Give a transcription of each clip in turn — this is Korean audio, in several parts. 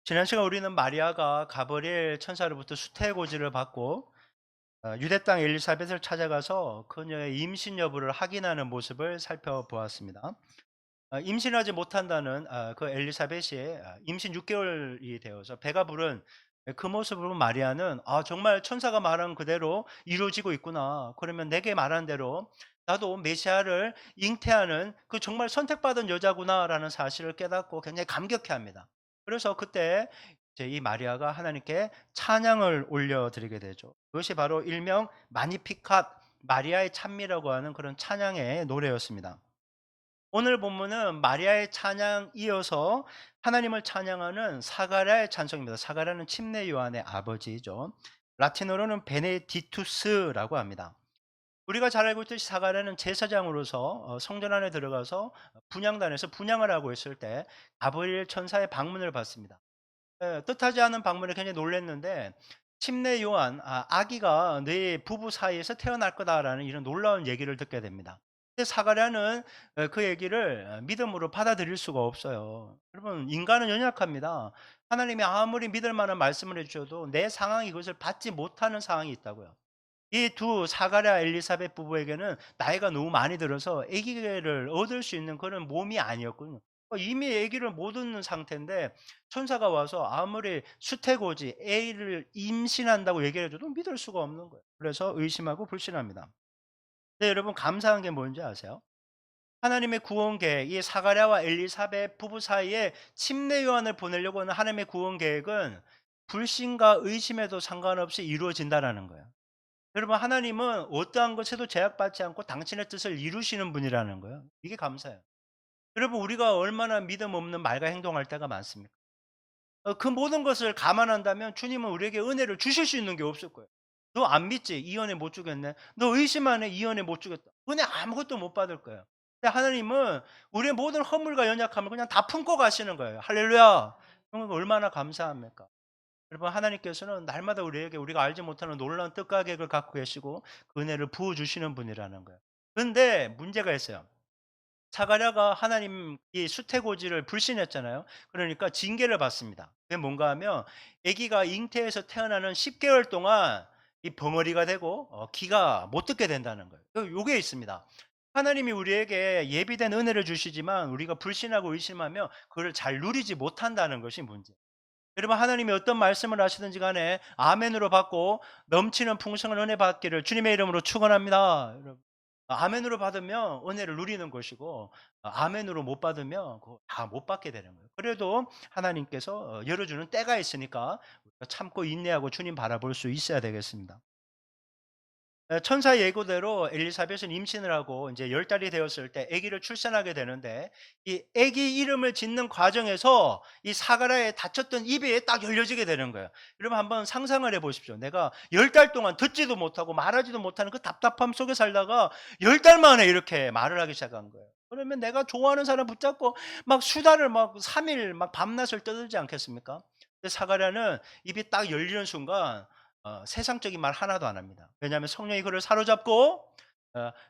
지난 시간 우리는 마리아가 가브리엘 천사로부터 수태고지를 받고 유대 땅 엘리사벳을 찾아가서 그녀의 임신 여부를 확인하는 모습을 살펴보았습니다. 임신하지 못한다는 그 엘리사벳이 임신 6개월이 되어서 배가 부른 그 모습을 본 마리아는 정말 천사가 말한 그대로 이루어지고 있구나. 그러면 내게 말한 대로 나도 메시아를 잉태하는 그 정말 선택받은 여자구나라는 사실을 깨닫고 굉장히 감격해합니다. 그래서 그때 이제 이 마리아가 하나님께 찬양을 올려드리게 되죠. 그것이 바로 일명 마니피캇, 마리아의 찬미라고 하는 그런 찬양의 노래였습니다. 오늘 본문은 마리아의 찬양 이어서 하나님을 찬양하는 사가랴의 찬송입니다. 사가랴는 침례 요한의 아버지죠. 라틴어로는 베네디투스라고 합니다. 우리가 잘 알고 있듯이 사가랴는 제사장으로서 성전 안에 들어가서 분향단에서 분향을 하고 있을 때 가브리엘 천사의 방문을 받습니다. 뜻하지 않은 방문에 굉장히 놀랐는데 침례 요한 아기가 네 부부 사이에서 태어날 거다라는 이런 놀라운 얘기를 듣게 됩니다. 근데 사가랴는 그 얘기를 믿음으로 받아들일 수가 없어요. 여러분 인간은 연약합니다. 하나님이 아무리 믿을 만한 말씀을 해 주셔도 내 상황이 그것을 받지 못하는 상황이 있다고요. 이 두 사가랴 엘리사벳 부부에게는 나이가 너무 많이 들어서 아기를 얻을 수 있는 그런 몸이 아니었군요. 이미 아기를 못 얻는 상태인데 천사가 와서 아무리 수태고지 애를 임신한다고 얘기를 해 줘도 믿을 수가 없는 거예요. 그래서 의심하고 불신합니다. 근데 여러분 감사한 게 뭔지 아세요? 하나님의 구원 계획, 이 사가랴와 엘리사벳 부부 사이에 침례 요한을 보내려고 하는 하나님의 구원 계획은 불신과 의심에도 상관없이 이루어진다라는 거예요. 여러분 하나님은 어떠한 것에도 제약받지 않고 당신의 뜻을 이루시는 분이라는 거예요. 이게 감사해요. 여러분 우리가 얼마나 믿음 없는 말과 행동할 때가 많습니까? 그 모든 것을 감안한다면 주님은 우리에게 은혜를 주실 수 있는 게 없을 거예요. "너 안 믿지? 이 은혜 못 주겠네. 너 의심하네? 이 은혜 못 주겠다." 은혜 아무것도 못 받을 거예요. 근데 하나님은 우리의 모든 허물과 연약함을 그냥 다 품고 가시는 거예요. 할렐루야. 그러면 얼마나 감사합니까? 여러분 하나님께서는 날마다 우리에게 우리가 알지 못하는 놀라운 뜻과 계획을 갖고 계시고 그 은혜를 부어 주시는 분이라는 거예요. 그런데 문제가 있어요. 사가랴가 하나님 이 수태고지를 불신했잖아요. 그러니까 징계를 받습니다. 그게 뭔가 하면 아기가 잉태해서 태어나는 10개월 동안 이 벙어리가 되고 귀가 못 듣게 된다는 거예요. 요게 있습니다. 하나님이 우리에게 예비된 은혜를 주시지만 우리가 불신하고 의심하며 그걸 잘 누리지 못한다는 것이 문제예요. 여러분 하나님이 어떤 말씀을 하시든지 간에 아멘으로 받고 넘치는 풍성한 은혜 받기를 주님의 이름으로 축원합니다. 여러분. 아멘으로 받으면 은혜를 누리는 것이고 아멘으로 못 받으면 그거 다 못 받게 되는 거예요. 그래도 하나님께서 열어주는 때가 있으니까 우리가 참고 인내하고 주님 바라볼 수 있어야 되겠습니다. 천사 예고대로 엘리사벳은 임신을 하고 이제 10 달이 되었을 때 아기를 출산하게 되는데 이 아기 이름을 짓는 과정에서 이 사가랴의 닫혔던 입이 딱 열려지게 되는 거예요. 여러분 한번 상상을 해 보십시오. 내가 10달 동안 듣지도 못하고 말하지도 못하는 그 답답함 속에 살다가 10달 만에 이렇게 말을 하기 시작한 거예요. 그러면 내가 좋아하는 사람 붙잡고 막 수다를 막 3일 막 밤낮을 떠들지 않겠습니까? 근데 사가랴는 입이 딱 열리는 순간 세상적인 말 하나도 안 합니다. 왜냐하면 성령이 그를 사로잡고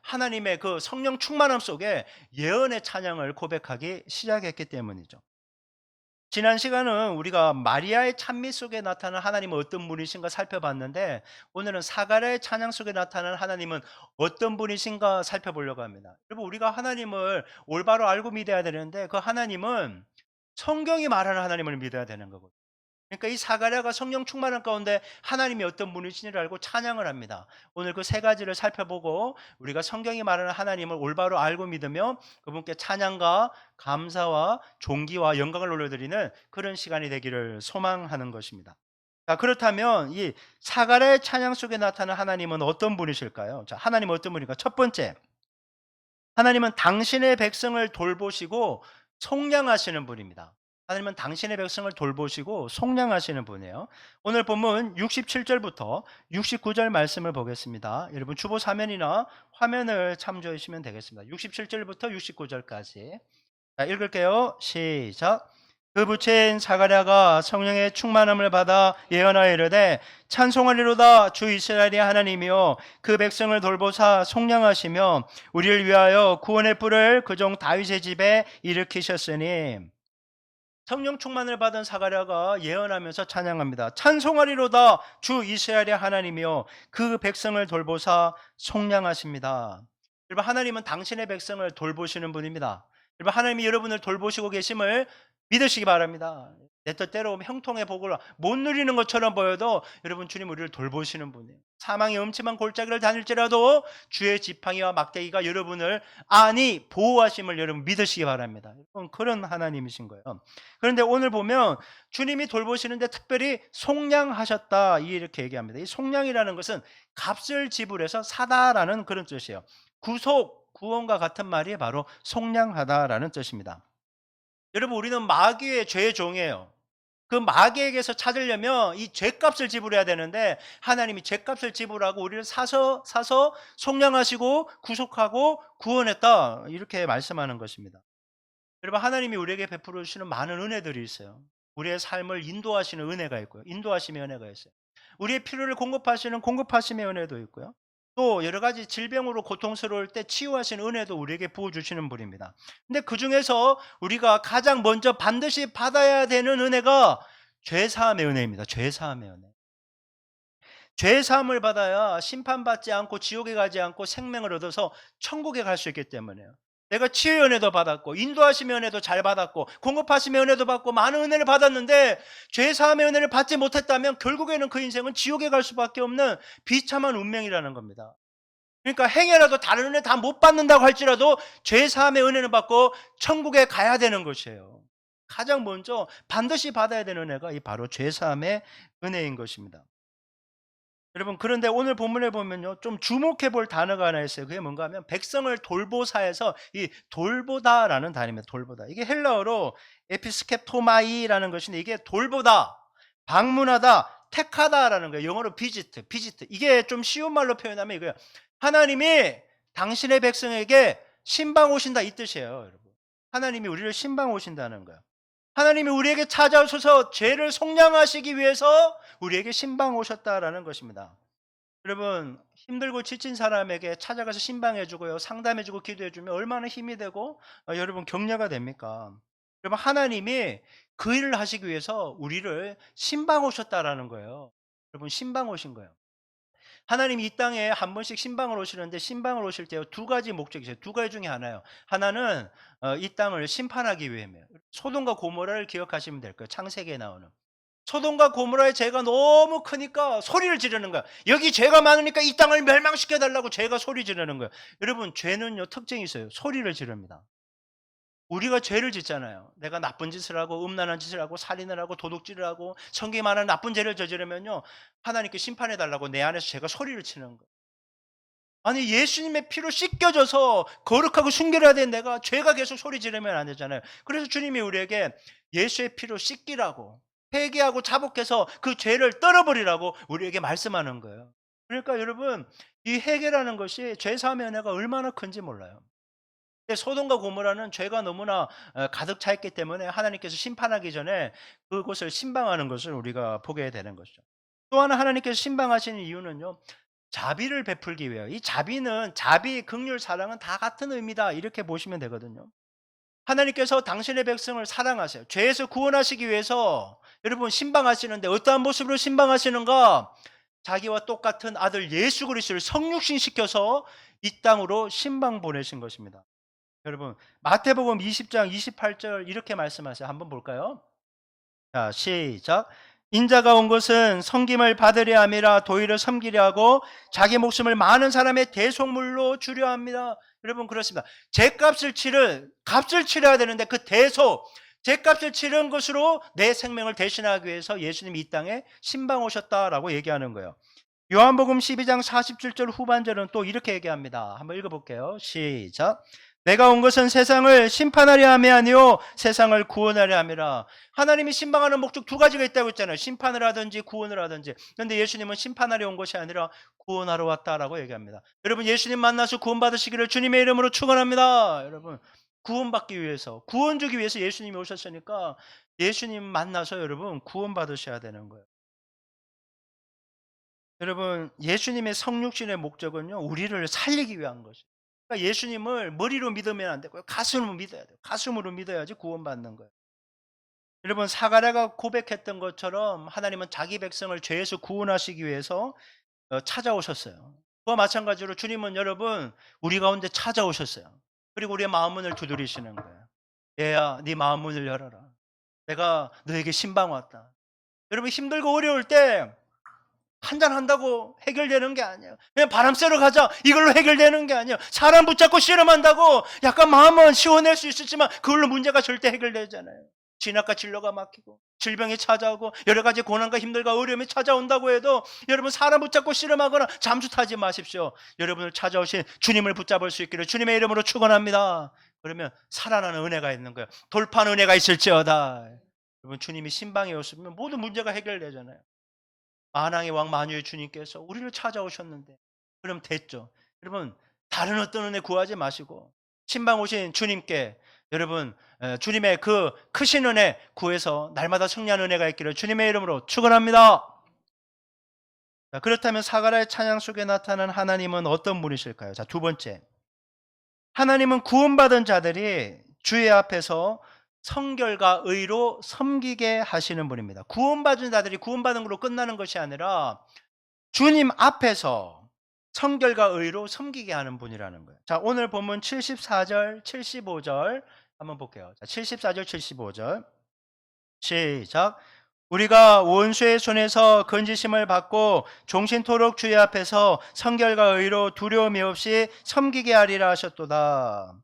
하나님의 그 성령 충만함 속에 예언의 찬양을 고백하기 시작했기 때문이죠. 지난 시간은 우리가 마리아의 찬미 속에 나타나는 하나님은 어떤 분이신가 살펴봤는데 오늘은 사가랴의 찬양 속에 나타나는 하나님은 어떤 분이신가 살펴보려고 합니다. 여러분 우리가 하나님을 올바로 알고 믿어야 되는데 그 하나님은 성경이 말하는 하나님을 믿어야 되는 거거든요. 그러니까 이 사가랴가 성령 충만한 가운데 하나님이 어떤 분이신지를 알고 찬양을 합니다. 오늘 그 세 가지를 살펴보고 우리가 성경이 말하는 하나님을 올바로 알고 믿으며 그분께 찬양과 감사와 존귀와 영광을 올려드리는 그런 시간이 되기를 소망하는 것입니다. 자, 그렇다면 이 사가랴의 찬양 속에 나타나는 하나님은 어떤 분이실까요? 자, 하나님은 어떤 분일까? 첫 번째, 하나님은 당신의 백성을 돌보시고 속량하시는 분입니다. 하나님은 당신의 백성을 돌보시고 속량하시는 분이에요. 오늘 본문 67절부터 69절 말씀을 보겠습니다. 여러분 주보 사면이나 화면을 참조해 주시면 되겠습니다. 67절부터 69절까지. 자, 읽을게요. 시작. 그 부채인 사가랴가 성령의 충만함을 받아 예언하여 이르되 찬송하리로다 주 이스라엘의 하나님이요 그 백성을 돌보사 속량하시며 우리를 위하여 구원의 뿔을 그 종 다윗의 집에 일으키셨으니 성령 충만을 받은 사가랴가 예언하면서 찬양합니다. 찬송하리로다 주 이스라엘의 하나님이여 그 백성을 돌보사 속량하십니다. 여러분, 하나님은 당신의 백성을 돌보시는 분입니다. 여러분, 하나님이 여러분을 돌보시고 계심을 믿으시기 바랍니다. 내 뜻대로 형통의 복을 못 누리는 것처럼 보여도 여러분, 주님 우리를 돌보시는 분이에요. 사망의 음침한 골짜기를 다닐지라도 주의 지팡이와 막대기가 여러분을 안히 보호하심을 여러분 믿으시기 바랍니다. 여러분, 그런 하나님이신 거예요. 그런데 오늘 보면 주님이 돌보시는데 특별히 속량하셨다 이렇게 얘기합니다. 이 속량이라는 것은 값을 지불해서 사다라는 그런 뜻이에요. 구속, 구원과 같은 말이 바로 속량하다라는 뜻입니다. 여러분, 우리는 마귀의 죄의 종이에요. 그 마귀에게서 찾으려면 이 죄값을 지불해야 되는데 하나님이 죄값을 지불하고 우리를 사서 속량하시고 구속하고 구원했다 이렇게 말씀하는 것입니다. 여러분, 하나님이 우리에게 베풀어 주시는 많은 은혜들이 있어요. 우리의 삶을 인도하시는 은혜가 있고요. 인도하심의 은혜가 있어요. 우리의 필요를 공급하시는 공급하심의 은혜도 있고요. 또 여러 가지 질병으로 고통스러울 때 치유하시는 은혜도 우리에게 부어주시는 분입니다. 근데 그 중에서 우리가 가장 먼저 반드시 받아야 되는 은혜가 죄사함의 은혜입니다. 죄사함의 은혜. 죄사함을 받아야 심판받지 않고 지옥에 가지 않고 생명을 얻어서 천국에 갈 수 있기 때문에요. 내가 치유의 은혜도 받았고 인도하심의 은혜도 잘 받았고 공급하심의 은혜도 받고 많은 은혜를 받았는데 죄사함의 은혜를 받지 못했다면 결국에는 그 인생은 지옥에 갈 수밖에 없는 비참한 운명이라는 겁니다. 그러니까 행여라도 다른 은혜 다 못 받는다고 할지라도 죄사함의 은혜는 받고 천국에 가야 되는 것이에요. 가장 먼저 반드시 받아야 되는 은혜가 이 바로 죄사함의 은혜인 것입니다. 여러분, 그런데 오늘 본문에 보면요, 좀 주목해 볼 단어가 하나 있어요. 그게 뭔가 하면 백성을 돌보사에서 이 돌보다라는 단어입니다. 돌보다. 이게 헬라어로 에피스케토마이라는 것인데 이게 돌보다, 방문하다, 택하다라는 거예요. 영어로 비지트. 이게 좀 쉬운 말로 표현하면 이거예요. 하나님이 당신의 백성에게 신방 오신다 이 뜻이에요, 여러분. 하나님이 우리를 신방 오신다는 거예요. 하나님이 우리에게 찾아오셔서 죄를 속량하시기 위해서 우리에게 신방 오셨다라는 것입니다. 여러분, 힘들고 지친 사람에게 찾아가서 신방해주고요, 상담해주고 기도해주면 얼마나 힘이 되고 여러분 격려가 됩니까? 여러분, 하나님이 그 일을 하시기 위해서 우리를 신방 오셨다라는 거예요. 여러분, 신방 오신 거예요. 하나님이 이 땅에 한 번씩 신방을 오시는데 신방을 오실 때 두 가지 목적이 있어요. 두 가지 중에 하나예요. 하나는 이 땅을 심판하기 위함이에요. 소돔과 고모라를 기억하시면 될 거예요. 창세기에 나오는. 소돔과 고모라의 죄가 너무 크니까 소리를 지르는 거야. 여기 죄가 많으니까 이 땅을 멸망시켜 달라고 죄가 소리 지르는 거예요. 여러분, 죄는요 특징이 있어요. 소리를 지릅니다. 우리가 죄를 짓잖아요. 내가 나쁜 짓을 하고 음란한 짓을 하고 살인을 하고 도둑질을 하고 성기만한 나쁜 죄를 저지르면요 하나님께 심판해 달라고 내 안에서 제가 소리를 치는 거예요. 아니, 예수님의 피로 씻겨져서 거룩하고 순결해야 된 내가 죄가 계속 소리 지르면 안 되잖아요. 그래서 주님이 우리에게 예수의 피로 씻기라고, 회개하고 자복해서 그 죄를 떨어버리라고 우리에게 말씀하는 거예요. 그러니까 여러분, 이 회개라는 것이 죄사함의 은혜가 얼마나 큰지 몰라요. 근데 소돔과 고모라는 죄가 너무나 가득 차 있기 때문에 하나님께서 심판하기 전에 그곳을 신방하는 것을 우리가 보게 되는 것이죠. 또 하나 하나님께서 신방하시는 이유는요, 자비를 베풀기 위해요. 이 자비는 자비, 긍휼, 사랑은 다 같은 의미다 이렇게 보시면 되거든요. 하나님께서 당신의 백성을 사랑하세요. 죄에서 구원하시기 위해서 여러분 신방하시는데 어떠한 모습으로 신방하시는가? 자기와 똑같은 아들 예수 그리스도를 성육신 시켜서 이 땅으로 신방 보내신 것입니다. 여러분, 마태복음 20장 28절 이렇게 말씀하세요. 한번 볼까요? 자, 시작. 인자가 온 것은 섬김을 받으려 함이라 도리를 섬기려 하고 자기 목숨을 많은 사람의 대속물로 주려 합니다. 여러분, 그렇습니다. 값을 치러야 되는데 그 죄값을 치른 것으로 내 생명을 대신하기 위해서 예수님이 이 땅에 신방 오셨다라고 얘기하는 거예요. 요한복음 12장 47절 후반절은 또 이렇게 얘기합니다. 한번 읽어볼게요. 시작. 내가 온 것은 세상을 심판하려 함이 아니요 세상을 구원하려 함이라. 하나님이 신방하는 목적 두 가지가 있다고 했잖아요. 심판을 하든지 구원을 하든지. 그런데 예수님은 심판하려 온 것이 아니라 구원하러 왔다라고 얘기합니다. 여러분, 예수님 만나서 구원받으시기를 주님의 이름으로 축원합니다. 여러분, 구원받기 위해서, 구원 주기 위해서 예수님이 오셨으니까 예수님 만나서 여러분 구원받으셔야 되는 거예요. 여러분, 예수님의 성육신의 목적은요 우리를 살리기 위한 것이에요. 그러니까 예수님을 머리로 믿으면 안 되고요, 가슴으로 믿어야 돼요. 가슴으로 믿어야지 구원받는 거예요. 여러분 사가랴가 고백했던 것처럼 하나님은 자기 백성을 죄에서 구원하시기 위해서 찾아오셨어요. 그와 마찬가지로 주님은 여러분 우리 가운데 찾아오셨어요. 그리고 우리의 마음 문을 두드리시는 거예요. 얘야 네 마음 문을 열어라. 내가 너에게 신방 왔다. 여러분 힘들고 어려울 때 한잔한다고 해결되는 게 아니에요. 그냥 바람 쐬러 가자 이걸로 해결되는 게 아니에요. 사람 붙잡고 씨름한다고 약간 마음은 시원할 수 있었지만 그걸로 문제가 절대 해결되잖아요. 진압과 진로가 막히고 질병이 찾아오고 여러 가지 고난과 힘들과 어려움이 찾아온다고 해도 여러분 사람 붙잡고 씨름하거나 잠수 타지 마십시오. 여러분을 찾아오신 주님을 붙잡을 수 있기를 주님의 이름으로 축원합니다. 그러면 살아나는 은혜가 있는 거예요. 돌파하는 은혜가 있을지어다. 여러분 주님이 신방에 오시면 모든 문제가 해결되잖아요. 만왕의 왕 만유의 주님께서 우리를 찾아오셨는데 그럼 됐죠. 여러분 다른 어떤 은혜 구하지 마시고 신방 오신 주님께 여러분 주님의 그 크신 은혜 구해서 날마다 승리하는 은혜가 있기를 주님의 이름으로 축원합니다. 자, 그렇다면 사가랴의 찬양 속에 나타난 하나님은 어떤 분이실까요? 자, 두 번째. 하나님은 구원받은 자들이 주의 앞에서 성결과 의로 섬기게 하시는 분입니다. 구원받은 자들이 구원받은 걸로 끝나는 것이 아니라 주님 앞에서 성결과 의로 섬기게 하는 분이라는 거예요. 자, 오늘 본문 74절, 75절 한번 볼게요. 자, 74절, 75절. 시작. 우리가 원수의 손에서 건지심을 받고 종신토록 주의 앞에서 성결과 의로 두려움이 없이 섬기게 하리라 하셨도다.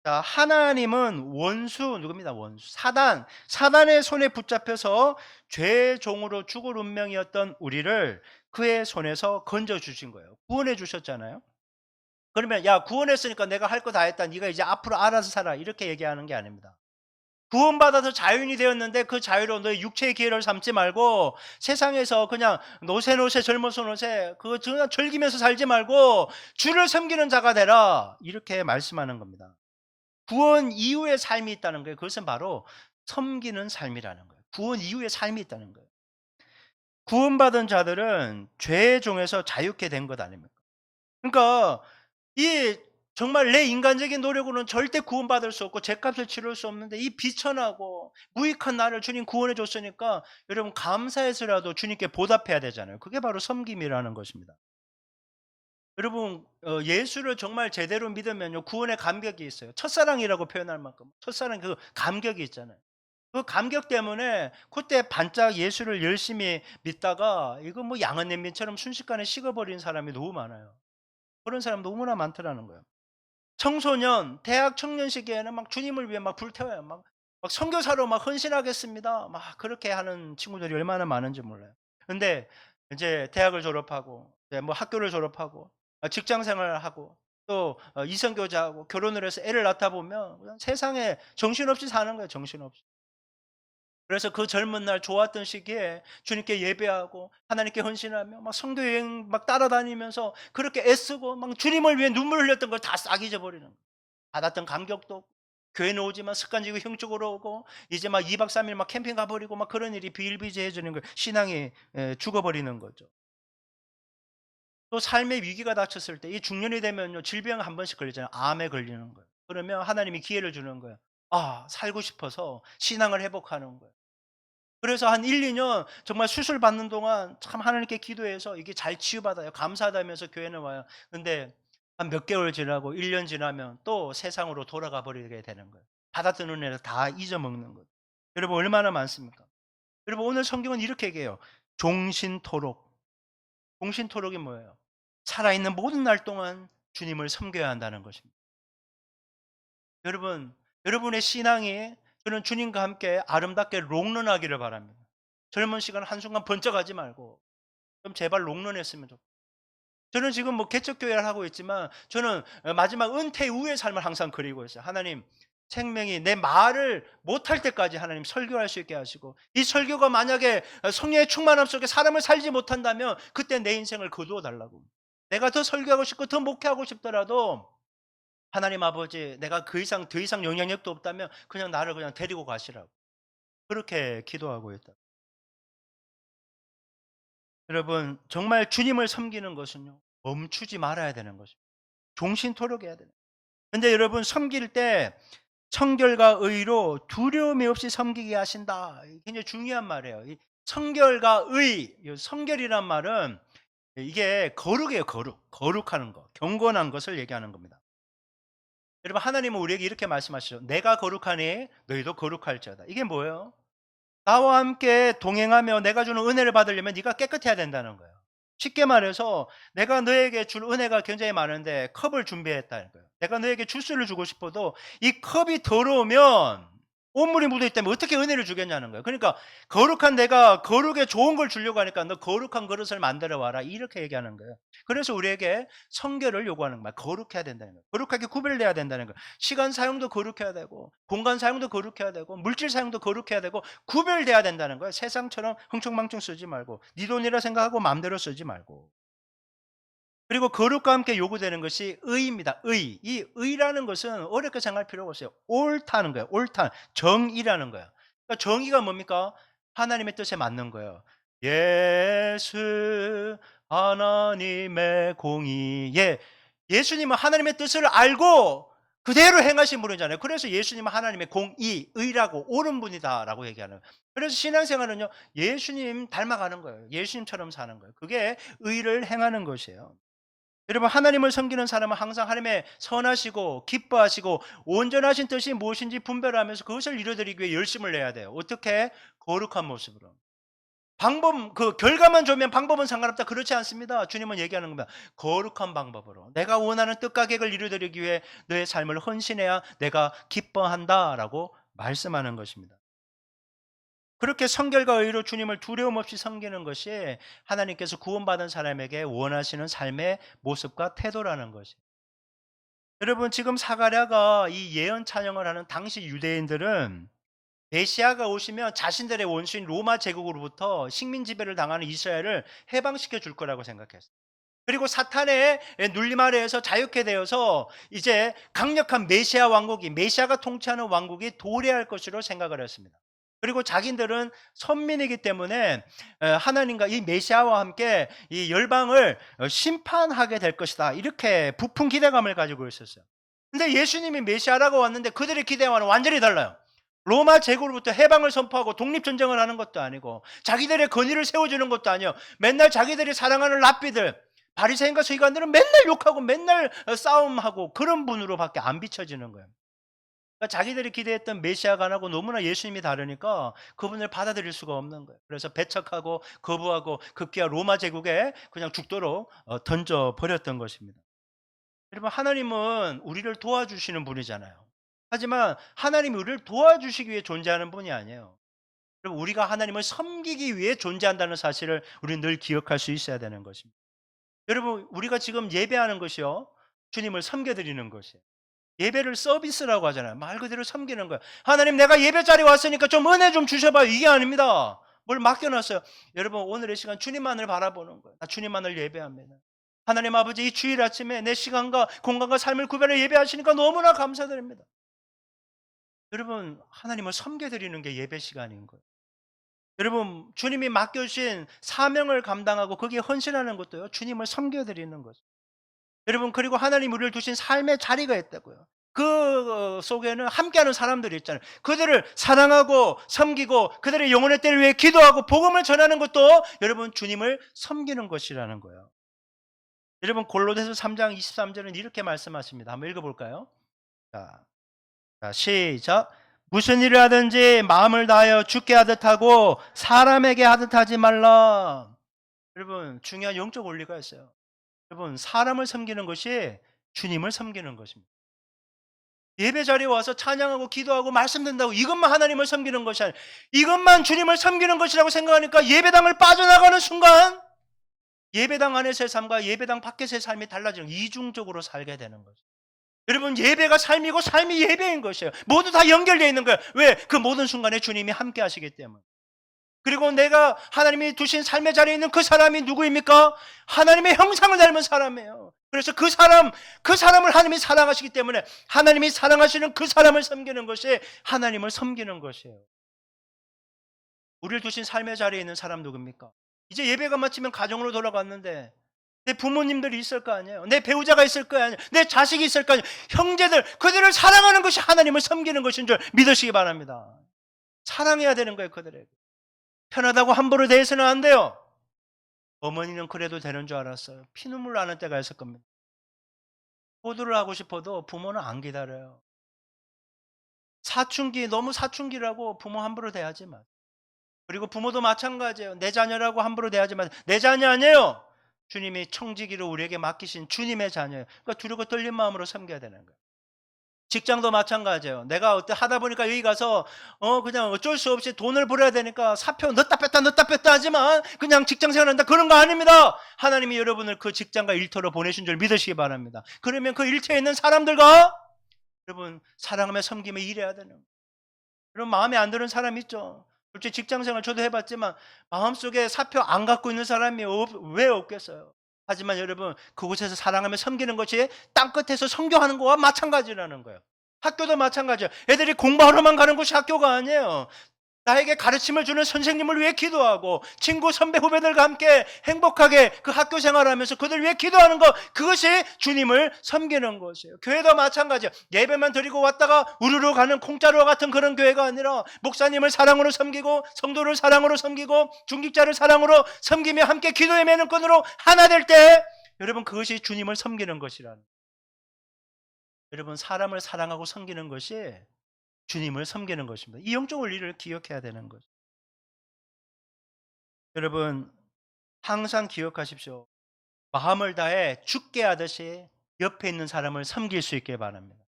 자, 하나님은 원수 누굽니다? 원수. 사단의 손에 붙잡혀서 죄의 종으로 죽을 운명이었던 우리를 그의 손에서 건져 주신 거예요. 구원해 주셨잖아요. 그러면 야, 구원했으니까 내가 할 거 다 했다. 네가 이제 앞으로 알아서 살아. 이렇게 얘기하는 게 아닙니다. 구원받아서 자유인이 되었는데 그 자유로 너의 육체의 기회를 삼지 말고 세상에서 그냥 노세 젊어서 노세 그거 그냥 즐기면서 살지 말고 주를 섬기는 자가 되라. 이렇게 말씀하는 겁니다. 구원 이후의 삶이 있다는 거예요. 그것은 바로 섬기는 삶이라는 거예요. 구원 이후의 삶이 있다는 거예요. 구원받은 자들은 죄의 종에서 자유케 된 것 아닙니까? 그러니까 이 정말 내 인간적인 노력으로는 절대 구원받을 수 없고 죄값을 치를 수 없는데 이 비천하고 무익한 나를 주님 구원해 줬으니까 여러분 감사해서라도 주님께 보답해야 되잖아요. 그게 바로 섬김이라는 것입니다. 여러분 예수를 정말 제대로 믿으면요 구원의 감격이 있어요. 첫사랑이라고 표현할 만큼 첫사랑 그 감격이 있잖아요. 그 감격 때문에 그때 반짝 예수를 열심히 믿다가 이거 뭐 양은 냄비처럼 순식간에 식어버린 사람이 너무 많아요. 그런 사람 너무나 많더라는 거예요. 청소년, 대학 청년 시기에는 막 주님을 위해 막 불태워요. 막 선교사로 막 헌신하겠습니다. 막 그렇게 하는 친구들이 얼마나 많은지 몰라요. 근데 이제 대학을 졸업하고 이제 뭐 학교를 졸업하고 직장 생활을 하고 또 이성교제하고 결혼을 해서 애를 낳다 보면 그냥 세상에 정신없이 사는 거예요. 정신없이. 그래서 그 젊은 날 좋았던 시기에 주님께 예배하고 하나님께 헌신하며 막 선교 여행 막 따라다니면서 그렇게 애쓰고 막 주님을 위해 눈물 흘렸던 걸 다 싹 잊어버리는 거예요. 받았던 감격도 없고 교회는 오지만 습관적이고 형식으로 오고 이제 막 2박 3일 막 캠핑 가버리고 막 그런 일이 비일비재해지는 거예요. 신앙이 죽어버리는 거죠. 또 삶의 위기가 닥쳤을 때 이 중년이 되면요 질병 한 번씩 걸리잖아요. 암에 걸리는 거예요. 그러면 하나님이 기회를 주는 거예요. 아 살고 싶어서 신앙을 회복하는 거예요. 그래서 한 1-2년 정말 수술 받는 동안 참 하나님께 기도해서 이게 잘 치유받아요. 감사하다면서 교회는 와요. 근데 한 몇 개월 지나고 1년 지나면 또 세상으로 돌아가 버리게 되는 거예요. 받았던 은혜를 다 잊어먹는 거예요. 여러분 얼마나 많습니까? 여러분 오늘 성경은 이렇게 얘기해요. 종신토록. 종신토록이 뭐예요? 살아있는 모든 날 동안 주님을 섬겨야 한다는 것입니다. 여러분, 여러분의 신앙이 저는 주님과 함께 아름답게 롱런하기를 바랍니다. 젊은 시간 한순간 번쩍하지 말고 좀 제발 롱런했으면 좋겠어요. 저는 지금 뭐 개척교회를 하고 있지만 저는 마지막 은퇴 후의 삶을 항상 그리고 있어요. 하나님 생명이 내 말을 못할 때까지 하나님 설교할 수 있게 하시고 이 설교가 만약에 성령의 충만함 속에 사람을 살지 못한다면 그때 내 인생을 거두어 달라고. 내가 더 설교하고 싶고 더 목회하고 싶더라도 하나님 아버지 내가 그 이상 더 이상 영향력도 없다면 그냥 나를 그냥 데리고 가시라고. 그렇게 기도하고 있다. 여러분 정말 주님을 섬기는 것은요. 멈추지 말아야 되는 것입니다. 종신토록 해야 되는. 근데 여러분 섬길 때 청결과 의로 두려움이 없이 섬기게 하신다. 굉장히 중요한 말이에요. 이 청결과 의, 이 성결이란 말은 이게 거룩이에요. 거룩하는 거, 경건한 것을 얘기하는 겁니다. 여러분, 하나님은 우리에게 이렇게 말씀하시죠. 내가 거룩하니 너희도 거룩할지어다. 이게 뭐예요? 나와 함께 동행하며 내가 주는 은혜를 받으려면 네가 깨끗해야 된다는 거예요. 쉽게 말해서 내가 너에게 줄 은혜가 굉장히 많은데 컵을 준비했다는 거예요. 내가 너에게 주스를 주고 싶어도 이 컵이 더러우면 온물이 묻어 있다면 어떻게 은혜를 주겠냐는 거예요. 그러니까 거룩한 내가 거룩에 좋은 걸 주려고 하니까 너 거룩한 그릇을 만들어 와라, 이렇게 얘기하는 거예요. 그래서 우리에게 성결을 요구하는 거예요. 거룩해야 된다는 거예요. 거룩하게 구별돼야 된다는 거예요. 시간 사용도 거룩해야 되고, 공간 사용도 거룩해야 되고, 물질 사용도 거룩해야 되고, 구별돼야 된다는 거예요. 세상처럼 흥청망청 쓰지 말고, 네 돈이라 생각하고 마음대로 쓰지 말고. 그리고 거룩과 함께 요구되는 것이 의입니다. 의. 이 의라는 것은 어렵게 생각할 필요가 없어요. 옳다는 거예요. 옳다. 정의라는 거예요. 그러니까 정의가 뭡니까? 하나님의 뜻에 맞는 거예요. 예수 하나님의 공의. 예. 예수님은 하나님의 뜻을 알고 그대로 행하신 분이잖아요. 그래서 예수님은 하나님의 공의, 의라고 옳은 분이다라고 얘기하는 거예요. 그래서 신앙생활은요, 예수님 닮아가는 거예요. 예수님처럼 사는 거예요. 그게 의를 행하는 것이에요. 여러분, 하나님을 섬기는 사람은 항상 하나님의 선하시고 기뻐하시고 온전하신 뜻이 무엇인지 분별하면서 그것을 이루어드리기 위해 열심을 내야 돼요. 어떻게? 거룩한 모습으로. 방법, 그 결과만 좋으면 방법은 상관없다, 그렇지 않습니다. 주님은 얘기하는 겁니다. 거룩한 방법으로 내가 원하는 뜻과 계획을 이루어드리기 위해 너의 삶을 헌신해야 내가 기뻐한다라고 말씀하는 것입니다. 그렇게 성결과 의로 주님을 두려움 없이 섬기는 것이 하나님께서 구원받은 사람에게 원하시는 삶의 모습과 태도라는 것이에요. 여러분, 지금 사가랴가 이 예언 찬양을 하는 당시 유대인들은 메시아가 오시면 자신들의 원수인 로마 제국으로부터 식민 지배를 당하는 이스라엘을 해방시켜 줄 거라고 생각했어요. 그리고 사탄의 눌림 아래에서 자유케 되어서 이제 강력한 메시아 왕국이, 메시아가 통치하는 왕국이 도래할 것으로 생각을 했습니다. 그리고 자기들은 선민이기 때문에 하나님과 이 메시아와 함께 이 열방을 심판하게 될 것이다, 이렇게 부푼 기대감을 가지고 있었어요. 근데 예수님이 메시아라고 왔는데 그들의 기대와는 완전히 달라요. 로마 제국으로부터 해방을 선포하고 독립전쟁을 하는 것도 아니고 자기들의 권위를 세워주는 것도 아니에요. 맨날 자기들이 사랑하는 랍비들, 바리새인과 서기관들은 맨날 욕하고 맨날 싸움하고 그런 분으로밖에 안 비춰지는 거예요. 그러니까 자기들이 기대했던 메시아가 나고 너무나 예수님이 다르니까 그분을 받아들일 수가 없는 거예요. 그래서 배척하고 거부하고 급기야 로마 제국에 그냥 죽도록 던져버렸던 것입니다. 여러분, 하나님은 우리를 도와주시는 분이잖아요. 하지만 하나님이 우리를 도와주시기 위해 존재하는 분이 아니에요. 여러분, 우리가 하나님을 섬기기 위해 존재한다는 사실을 우리는 늘 기억할 수 있어야 되는 것입니다. 여러분, 우리가 지금 예배하는 것이요, 주님을 섬겨드리는 것이에요. 예배를 서비스라고 하잖아요. 말 그대로 섬기는 거예요. 하나님, 내가 예배 자리에 왔으니까 좀 은혜 좀 주셔봐요, 이게 아닙니다. 뭘 맡겨놨어요. 여러분, 오늘의 시간 주님만을 바라보는 거예요. 나 주님만을 예배합니다. 하나님 아버지, 이 주일 아침에 내 시간과 공간과 삶을 구별해 예배하시니까 너무나 감사드립니다. 여러분, 하나님을 섬겨드리는 게 예배 시간인 거예요. 여러분, 주님이 맡겨주신 사명을 감당하고 거기에 헌신하는 것도요, 주님을 섬겨드리는 거죠. 여러분, 그리고 하나님 우리를 두신 삶의 자리가 있다고요. 그 속에는 함께하는 사람들이 있잖아요. 그들을 사랑하고 섬기고 그들의 영혼의 때를 위해 기도하고 복음을 전하는 것도 여러분, 주님을 섬기는 것이라는 거예요. 여러분, 골로새서 3장 23절은 이렇게 말씀하십니다. 한번 읽어볼까요? 자, 시작. 무슨 일을 하든지 마음을 다하여 주께 하듯 하고 사람에게 하듯 하지 말라. 여러분, 중요한 영적 원리가 있어요. 여러분, 사람을 섬기는 것이 주님을 섬기는 것입니다. 예배 자리에 와서 찬양하고 기도하고 말씀 듣는다고 이것만 하나님을 섬기는 것이 아니라 이것만 주님을 섬기는 것이라고 생각하니까 예배당을 빠져나가는 순간 예배당 안에서의 삶과 예배당 밖에서의 삶이 달라지는, 이중적으로 살게 되는 거죠. 여러분, 예배가 삶이고 삶이 예배인 것이에요. 모두 다 연결되어 있는 거예요. 왜? 그 모든 순간에 주님이 함께 하시기 때문에. 그리고 내가 하나님이 두신 삶의 자리에 있는 그 사람이 누구입니까? 하나님의 형상을 닮은 사람이에요. 그래서 그 사람을 하나님이 사랑하시기 때문에 하나님이 사랑하시는 그 사람을 섬기는 것이 하나님을 섬기는 것이에요. 우리를 두신 삶의 자리에 있는 사람 누굽니까? 이제 예배가 마치면 가정으로 돌아갔는데 내 부모님들이 있을 거 아니에요. 내 배우자가 있을 거 아니에요. 내 자식이 있을 거 아니에요. 형제들, 그들을 사랑하는 것이 하나님을 섬기는 것인 줄 믿으시기 바랍니다. 사랑해야 되는 거예요, 그들에게. 편하다고 함부로 대해서는 안 돼요. 어머니는 그래도 되는 줄 알았어요. 피눈물 나는 때가 있을 겁니다. 호도를 하고 싶어도 부모는 안 기다려요. 사춘기, 너무 사춘기라고 부모 함부로 대하지 마. 그리고 부모도 마찬가지예요. 내 자녀라고 함부로 대하지 마. 내 자녀 아니에요. 주님이 청지기로 우리에게 맡기신 주님의 자녀예요. 그러니까 두렵고 떨린 마음으로 섬겨야 되는 거예요. 직장도 마찬가지예요. 내가 어때 하다 보니까 여기 가서 그냥 어쩔 수 없이 돈을 벌어야 되니까 사표 넣었다 뺐다 하지만 그냥 직장 생활한다, 그런 거 아닙니다. 하나님이 여러분을 그 직장과 일터로 보내신 줄 믿으시기 바랍니다. 그러면 그 일터에 있는 사람들과 여러분 사랑하며 섬기며 일해야 되는 거예요. 여러분 마음에 안 드는 사람 있죠. 솔직히 직장 생활 저도 해봤지만 마음속에 사표 안 갖고 있는 사람이 왜 없겠어요. 하지만 여러분 그곳에서 사랑하며 섬기는 것이 땅끝에서 선교하는 거와 마찬가지라는 거예요. 학교도 마찬가지예요. 애들이 공부하러만 가는 곳이 학교가 아니에요. 나에게 가르침을 주는 선생님을 위해 기도하고 친구 선배 후배들과 함께 행복하게 그 학교 생활하면서 그들 위해 기도하는 것, 그것이 주님을 섬기는 것이에요. 교회도 마찬가지예요. 예배만 드리고 왔다가 우르르 가는 콩자루 같은 그런 교회가 아니라 목사님을 사랑으로 섬기고 성도를 사랑으로 섬기고 중직자를 사랑으로 섬기며 함께 기도의 매는권으로 하나 될 때 여러분 그것이 주님을 섬기는 것이라는 거예요. 여러분 사람을 사랑하고 섬기는 것이 주님을 섬기는 것입니다. 이 영적 원리를 기억해야 되는 거죠. 여러분 항상 기억하십시오. 마음을 다해 죽게 하듯이 옆에 있는 사람을 섬길 수 있게 바랍니다.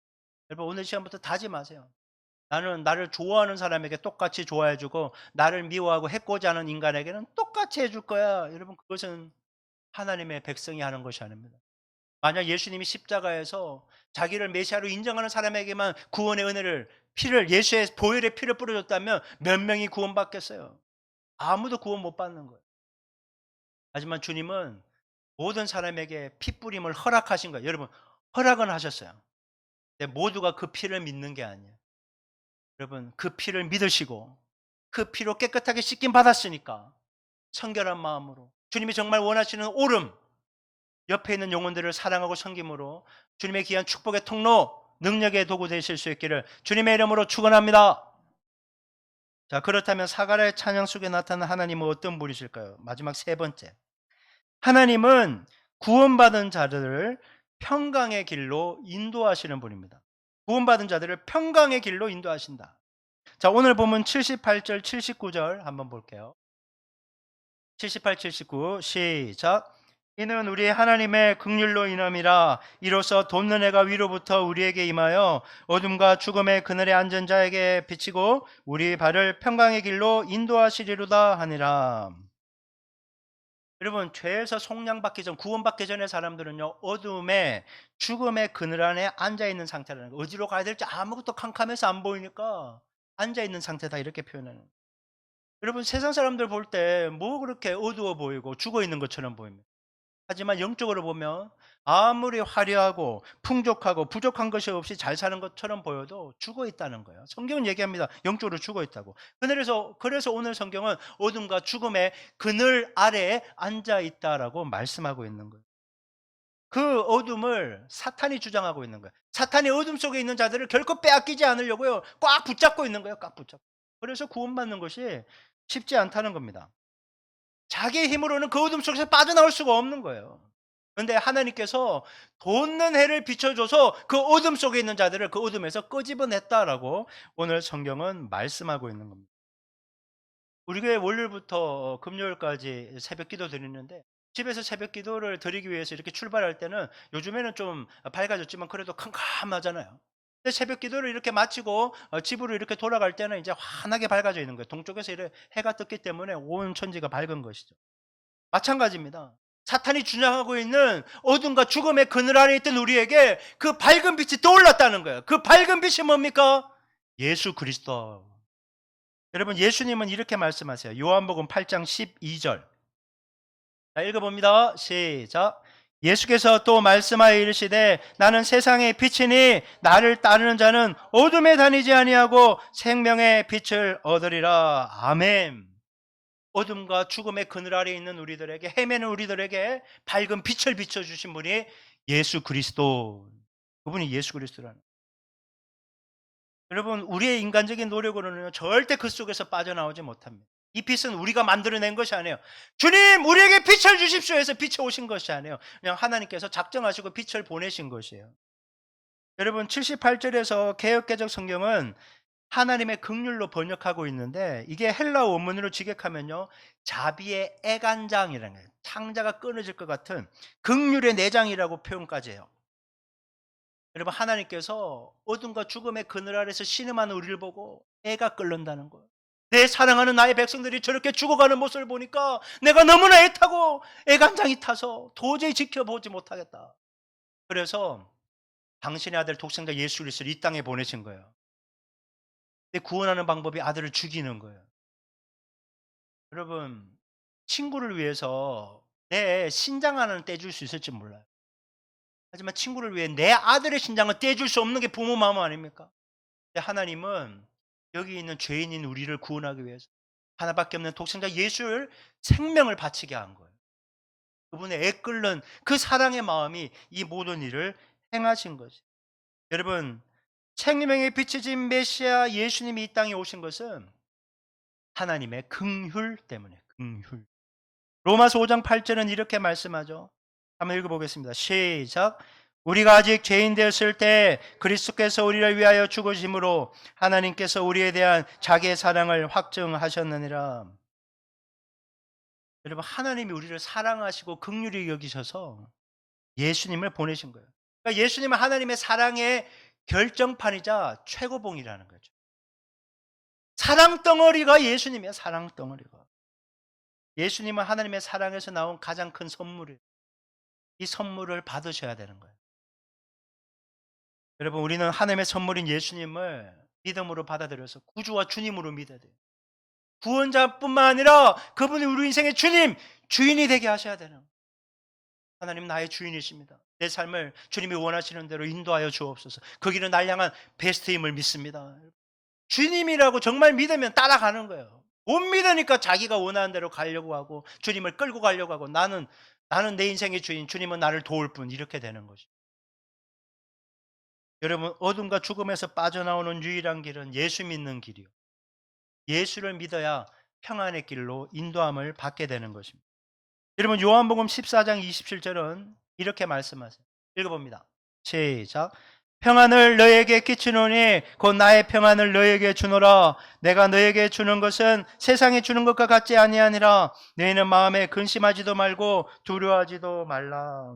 여러분 오늘 시간부터 다짐하세요. 나는 나를 좋아하는 사람에게 똑같이 좋아해주고 나를 미워하고 해코지 하는 인간에게는 똑같이 해줄 거야. 여러분 그것은 하나님의 백성이 하는 것이 아닙니다. 만약 예수님이 십자가에서 자기를 메시아로 인정하는 사람에게만 구원의 은혜를 예수의 보혈의 피를 뿌려줬다면 몇 명이 구원받겠어요? 아무도 구원 못 받는 거예요. 하지만 주님은 모든 사람에게 피 뿌림을 허락하신 거예요. 여러분 허락은 하셨어요. 근데 모두가 그 피를 믿는 게 아니에요. 여러분 그 피를 믿으시고 그 피로 깨끗하게 씻김 받았으니까 청결한 마음으로 주님이 정말 원하시는 옳음, 옆에 있는 영혼들을 사랑하고 섬김으로 주님의 귀한 축복의 통로, 능력의 도구 되실 수 있기를 주님의 이름으로 축원합니다. 자, 그렇다면 사가랴의 찬양 속에 나타난 하나님은 어떤 분이실까요? 마지막 세 번째, 하나님은 구원받은 자들을 평강의 길로 인도하시는 분입니다. 구원받은 자들을 평강의 길로 인도하신다. 자, 오늘 보면 78절 79절 한번 볼게요. 78, 79 시작. 이는 우리 하나님의 긍휼로 인함이라. 이로써 돋는 해가 위로부터 우리에게 임하여 어둠과 죽음의 그늘에 앉은 자에게 비치고 우리 발을 평강의 길로 인도하시리로다 하니라. 여러분 죄에서 속량받기 전, 구원받기 전의 사람들은요 어둠에 죽음의 그늘 안에 앉아있는 상태라는 거예요. 어디로 가야 될지 아무것도 캄캄해서 안 보이니까 앉아있는 상태다, 이렇게 표현하는 거예요. 여러분 세상 사람들 볼 때 뭐 그렇게 어두워 보이고 죽어있는 것처럼 보입니다. 하지만 영적으로 보면 아무리 화려하고 풍족하고 부족한 것이 없이 잘 사는 것처럼 보여도 죽어 있다는 거예요. 성경은 얘기합니다. 영적으로 죽어 있다고. 그래서 오늘 성경은 어둠과 죽음의 그늘 아래에 앉아 있다라고 말씀하고 있는 거예요. 그 어둠을 사탄이 주장하고 있는 거예요. 사탄이 어둠 속에 있는 자들을 결코 빼앗기지 않으려고요. 꽉 붙잡고 있는 거예요. 꽉 붙잡고. 그래서 구원받는 것이 쉽지 않다는 겁니다. 자기의 힘으로는 그 어둠 속에서 빠져나올 수가 없는 거예요. 그런데 하나님께서 돋는 해를 비춰줘서 그 어둠 속에 있는 자들을 그 어둠에서 끄집어냈다라고 오늘 성경은 말씀하고 있는 겁니다. 우리 교회 월요일부터 금요일까지 새벽 기도 드리는데 집에서 새벽 기도를 드리기 위해서 이렇게 출발할 때는 요즘에는 좀 밝아졌지만 그래도 캄캄하잖아요. 근데 새벽 기도를 이렇게 마치고 집으로 이렇게 돌아갈 때는 이제 환하게 밝아져 있는 거예요. 동쪽에서 이렇게 해가 떴기 때문에 온 천지가 밝은 것이죠. 마찬가지입니다. 사탄이 주장하고 있는 어둠과 죽음의 그늘 안에 있던 우리에게 그 밝은 빛이 떠올랐다는 거예요. 그 밝은 빛이 뭡니까? 예수 그리스도. 여러분 예수님은 이렇게 말씀하세요. 요한복음 8장 12절. 자, 읽어봅니다. 시작. 예수께서 또 말씀하여 이르시되 나는 세상의 빛이니 나를 따르는 자는 어둠에 다니지 아니하고 생명의 빛을 얻으리라. 아멘. 어둠과 죽음의 그늘 아래에 있는 우리들에게, 헤매는 우리들에게 밝은 빛을 비춰주신 분이 예수 그리스도, 그분이 예수 그리스도라는. 여러분, 우리의 인간적인 노력으로는 절대 그 속에서 빠져나오지 못합니다. 이 빛은 우리가 만들어낸 것이 아니에요. 주님, 우리에게 빛을 주십시오 해서 빛이 오신 것이 아니에요. 그냥 하나님께서 작정하시고 빛을 보내신 것이에요. 여러분, 78절에서 개역개정 성경은 하나님의 긍휼로 번역하고 있는데, 이게 헬라어 원문으로 직역하면요, 자비의 애간장이라는 거예요. 창자가 끊어질 것 같은 긍휼의 내장이라고 표현까지 해요. 여러분, 하나님께서 어둠과 죽음의 그늘 아래서 신음하는 우리를 보고 애가 끓는다는 거예요. 내 사랑하는 나의 백성들이 저렇게 죽어가는 모습을 보니까 내가 너무나 애타고 애간장이 타서 도저히 지켜보지 못하겠다. 그래서 당신의 아들 독생자 예수 그리스도를 이 땅에 보내신 거예요. 근데 구원하는 방법이 아들을 죽이는 거예요. 여러분, 친구를 위해서 내 신장 하나는 떼줄 수 있을지 몰라요. 하지만 친구를 위해 내 아들의 신장을 떼줄 수 없는 게 부모 마음 아닙니까? 근데 하나님은 여기 있는 죄인인 우리를 구원하기 위해서 하나밖에 없는 독생자 예수를 생명을 바치게 한 거예요. 그분의 애끓는 그 사랑의 마음이 이 모든 일을 행하신 거죠. 여러분, 생명의 빛이 진 메시아 예수님이 이 땅에 오신 것은 하나님의 긍휼 때문에, 긍휼. 로마서 5장 8절은 이렇게 말씀하죠. 한번 읽어보겠습니다. 시작. 우리가 아직 죄인 되었을 때 그리스도께서 우리를 위하여 죽으심으로 하나님께서 우리에 대한 자기의 사랑을 확증하셨느니라. 여러분, 하나님이 우리를 사랑하시고 긍휼히 여기셔서 예수님을 보내신 거예요. 그러니까 예수님은 하나님의 사랑의 결정판이자 최고봉이라는 거죠. 사랑 덩어리가 예수님이에요. 사랑 덩어리가. 예수님은 하나님의 사랑에서 나온 가장 큰 선물이에요. 이 선물을 받으셔야 되는 거예요. 여러분, 우리는 하나님의 선물인 예수님을 믿음으로 받아들여서 구주와 주님으로 믿어야 돼요. 구원자뿐만 아니라 그분이 우리 인생의 주님, 주인이 되게 하셔야 되는 거예요. 하나님 나의 주인이십니다. 내 삶을 주님이 원하시는 대로 인도하여 주옵소서. 그 길은 날 향한 베스트임을 믿습니다. 주님이라고 정말 믿으면 따라가는 거예요. 못 믿으니까 자기가 원하는 대로 가려고 하고 주님을 끌고 가려고 하고 나는 내 인생의 주인, 주님은 나를 도울 뿐, 이렇게 되는 거죠. 여러분, 어둠과 죽음에서 빠져나오는 유일한 길은 예수 믿는 길이요. 예수를 믿어야 평안의 길로 인도함을 받게 되는 것입니다. 여러분, 요한복음 14장 27절은 이렇게 말씀하세요. 읽어봅니다. 시작. 평안을 너에게 끼치노니 곧 나의 평안을 너에게 주노라. 내가 너에게 주는 것은 세상이 주는 것과 같지 아니하니라. 너희는 마음에 근심하지도 말고 두려워하지도 말라.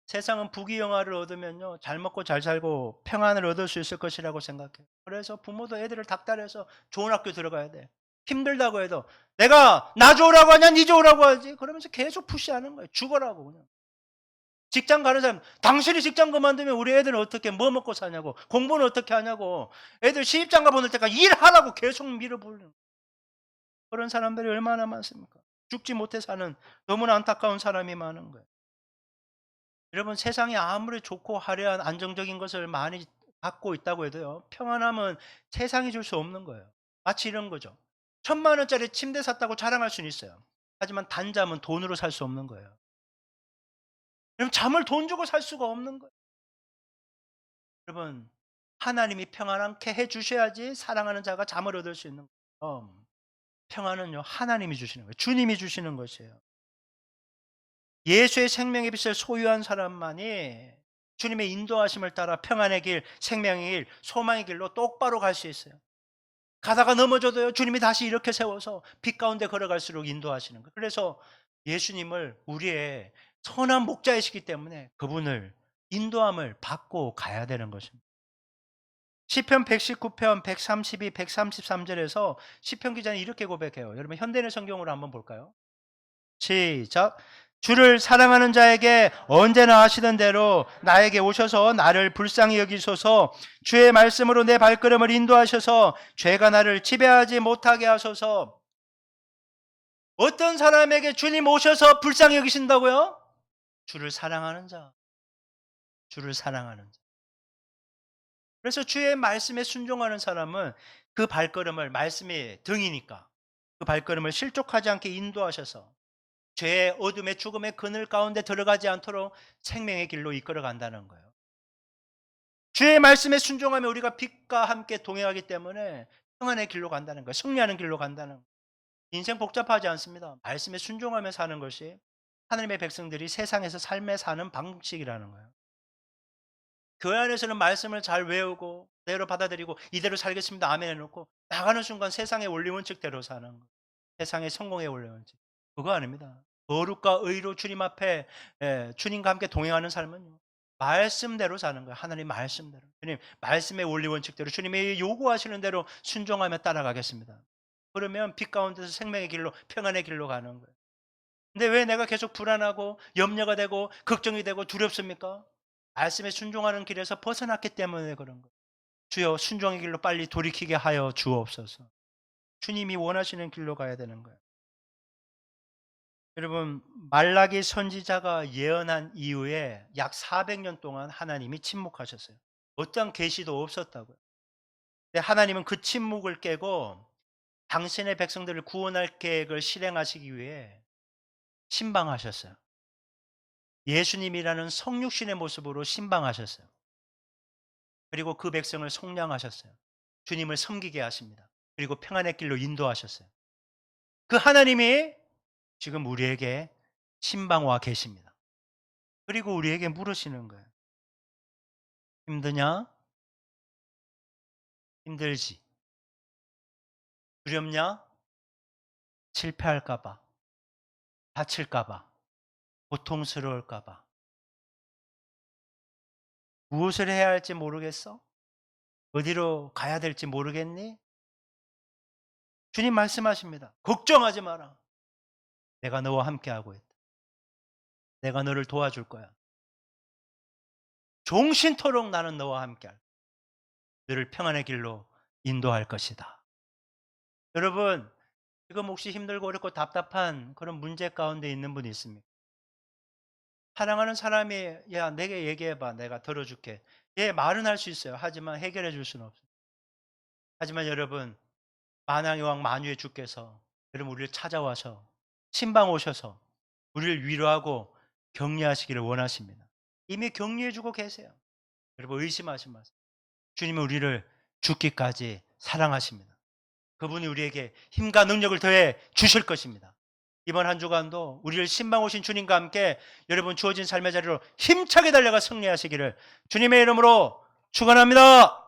세상은 부귀영화를 얻으면요, 잘 먹고 잘 살고 평안을 얻을 수 있을 것이라고 생각해요. 그래서 부모도 애들을 닥달해서 좋은 학교 들어가야 돼. 힘들다고 해도 내가 나 좋으라고 하냐 니 좋으라고 하지, 그러면서 계속 푸시하는 거예요. 죽어라고. 그냥 직장 가는 사람, 당신이 직장 그만두면 우리 애들은 어떻게 뭐 먹고 사냐고, 공부는 어떻게 하냐고, 애들 시집장가 보낼 때까지 일하라고 계속 밀어붙이는, 그런 사람들이 얼마나 많습니까? 죽지 못해 사는 너무나 안타까운 사람이 많은 거예요. 여러분, 세상이 아무리 좋고 화려한 안정적인 것을 많이 갖고 있다고 해도요, 평안함은 세상이 줄 수 없는 거예요. 마치 이런 거죠. 1,000만 원짜리 침대 샀다고 자랑할 수는 있어요. 하지만 단잠은 돈으로 살 수 없는 거예요. 여러분, 잠을 돈 주고 살 수가 없는 거예요. 여러분, 하나님이 평안하게 해 주셔야지 사랑하는 자가 잠을 얻을 수 있는 거예요. 평안은요, 하나님이 주시는 거예요. 주님이 주시는 것이에요. 예수의 생명의 빛을 소유한 사람만이 주님의 인도하심을 따라 평안의 길, 생명의 길, 소망의 길로 똑바로 갈 수 있어요. 가다가 넘어져도요, 주님이 다시 이렇게 세워서 빛 가운데 걸어갈수록 인도하시는 거예요. 그래서 예수님을 우리의 선한 목자이시기 때문에 그분을 인도함을 받고 가야 되는 것입니다. 시편 119편 132, 133절에서 시편 기자는 이렇게 고백해요. 여러분, 현대인의 성경으로 한번 볼까요? 시작. 주를 사랑하는 자에게 언제나 하시던 대로 나에게 오셔서 나를 불쌍히 여기소서. 주의 말씀으로 내 발걸음을 인도하셔서 죄가 나를 지배하지 못하게 하소서. 어떤 사람에게 주님 오셔서 불쌍히 여기신다고요? 주를 사랑하는 자. 주를 사랑하는 자. 그래서 주의 말씀에 순종하는 사람은 그 발걸음을, 말씀이 등이니까 그 발걸음을 실족하지 않게 인도하셔서 죄의 어둠의 죽음의 그늘 가운데 들어가지 않도록 생명의 길로 이끌어 간다는 거예요. 주의 말씀에 순종하며 우리가 빛과 함께 동행하기 때문에 평안의 길로 간다는 거예요. 승리하는 길로 간다는 거예요. 인생 복잡하지 않습니다. 말씀에 순종하며 사는 것이 하나님의 백성들이 세상에서 삶에 사는 방식이라는 거예요. 교회 안에서는 말씀을 잘 외우고 그대로 받아들이고 이대로 살겠습니다. 아멘 해놓고 나가는 순간 세상의 원리 원칙대로 사는 거예요. 세상의 성공의 원리 원칙. 그거 아닙니다. 거룩과 의로 주님 앞에 주님과 함께 동행하는 삶은요. 말씀대로 사는 거예요. 하나님 말씀대로. 주님 말씀의 원리 원칙대로 주님이 요구하시는 대로 순종하며 따라가겠습니다. 그러면 빛 가운데서 생명의 길로 평안의 길로 가는 거예요. 근데 왜 내가 계속 불안하고 염려가 되고 걱정이 되고 두렵습니까? 말씀에 순종하는 길에서 벗어났기 때문에 그런 거예요. 주여 순종의 길로 빨리 돌이키게 하여 주옵소서. 주님이 원하시는 길로 가야 되는 거예요. 여러분 말라기 선지자가 예언한 이후에 약 400년 동안 하나님이 침묵하셨어요. 어떠한 계시도 없었다고요. 근데 하나님은 그 침묵을 깨고 당신의 백성들을 구원할 계획을 실행하시기 위해 신방하셨어요. 예수님이라는 성육신의 모습으로 신방하셨어요. 그리고 그 백성을 속량하셨어요. 주님을 섬기게 하십니다. 그리고 평안의 길로 인도하셨어요. 그 하나님이 지금 우리에게 신방와 계십니다. 그리고 우리에게 물으시는 거예요. 힘드냐? 힘들지. 두렵냐? 실패할까봐, 다칠까봐, 고통스러울까봐. 무엇을 해야 할지 모르겠어? 어디로 가야 될지 모르겠니? 주님 말씀하십니다. 걱정하지 마라. 내가 너와 함께하고 있다. 내가 너를 도와줄 거야. 종신토록 나는 너와 함께할 거야. 너를 평안의 길로 인도할 것이다. 여러분, 지금 혹시 힘들고 어렵고 답답한 그런 문제 가운데 있는 분이 있습니까? 사랑하는 사람이 야 내게 얘기해봐 내가 들어줄게. 예 말은 할 수 있어요. 하지만 해결해 줄 수는 없어요. 하지만 여러분 만왕의 왕 만유의 주께서 여러분 우리를 찾아와서 신방 오셔서 우리를 위로하고 격려하시기를 원하십니다. 이미 격려해 주고 계세요. 여러분 의심하지 마세요. 주님은 우리를 죽기까지 사랑하십니다. 그분이 우리에게 힘과 능력을 더해 주실 것입니다. 이번 한 주간도 우리를 신방 오신 주님과 함께 여러분 주어진 삶의 자리로 힘차게 달려가 승리하시기를 주님의 이름으로 축원합니다.